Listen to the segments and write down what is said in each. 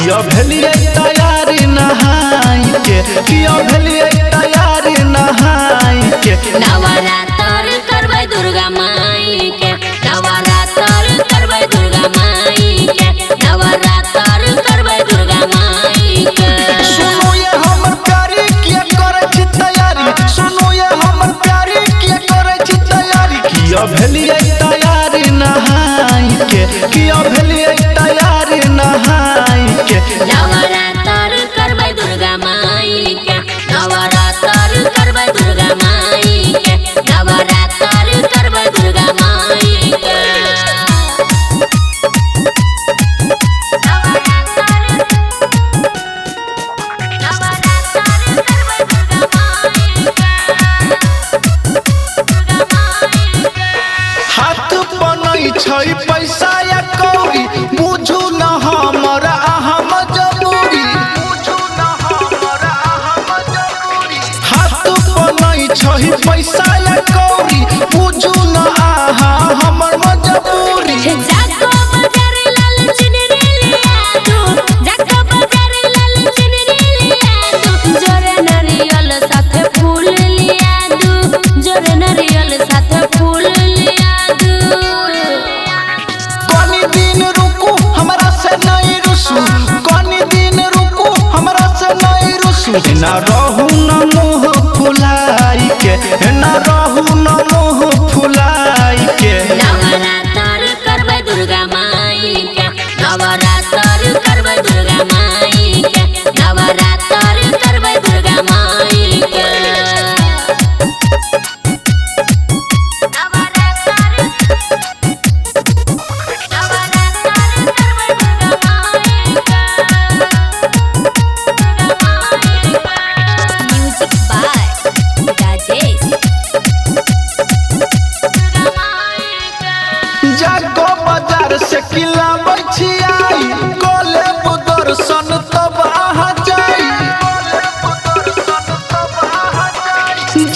किया भेलिए तैयारी नहाई के किया भेलिए तैयारी नहाई के नवरात्र करबै दुर्गा माई के नवरात्र करबै दुर्गा माई के नवरात्र करबै दुर्गा माई के सुनो ये हमर प्यारी के करे छी तैयारी सुनो ये हमर प्यारी के करे छी तैयारी किया भेलिए तैयारी नहाई के किया भेलिए तैयारी नहाई के नवरात्र करबै दुर्गा माई के नवरात्र करबै दुर्गा माई के नवरात्र करबै दुर्गा माई के हाथ बनै छै पैसा या कौड़ी बुझू न हमर अहाँ मजबूरी बुझू न हमर अहाँ मजबूरी हाथ बनै छै पैसा या कौड़ी बुझू न अहाँ हमर मजबूरी जाको बाजार लाल चिनरी लिया दो जाको बाजार लाल चिनरी लिया दो जोरे नारियल साथे फूल लिया दो जोरे नारियल साथे फूल लिया दो कनी दिन रुकू हमरा से नहीं रुसू कनी दिन रुकू हमरा से नहीं रुसू ना रहू न मुँह फुलाई के ना रहू न मुँह फुलाई के नवरात्र करबै दुर्गा माई के नवरात्र करबै दुर्गा माई के नवरात्र करबै दुर्गा माई के म्यूजिक बाय राजेश जाको बाजार से किला बचियाई कोले दर्शन तब आहा जाई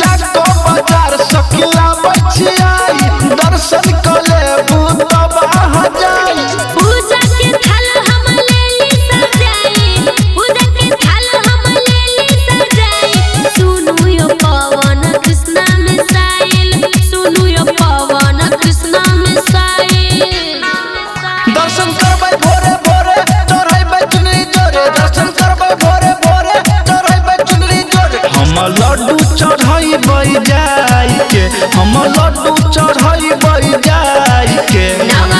जाको बाजार से किला बचियाई दर्शन कोले तब आहा जाई पूजा के थाल हम लेली सजाई पूजा के थाल हम लेली सजाई सुनु यो पवन कृष्ण मिसाइल सुनु यो पवन कृष्ण मिसाइल दर्शन करबै भोरे भोरे चढ़ैबै चुनरी जोरे दर्शन करबै भोरे भोरे चढ़ैबै चुनरी जोरे हम लड्डू चढ़ैबै जाई के हम लड्डू चढ़ैबै जाई के नव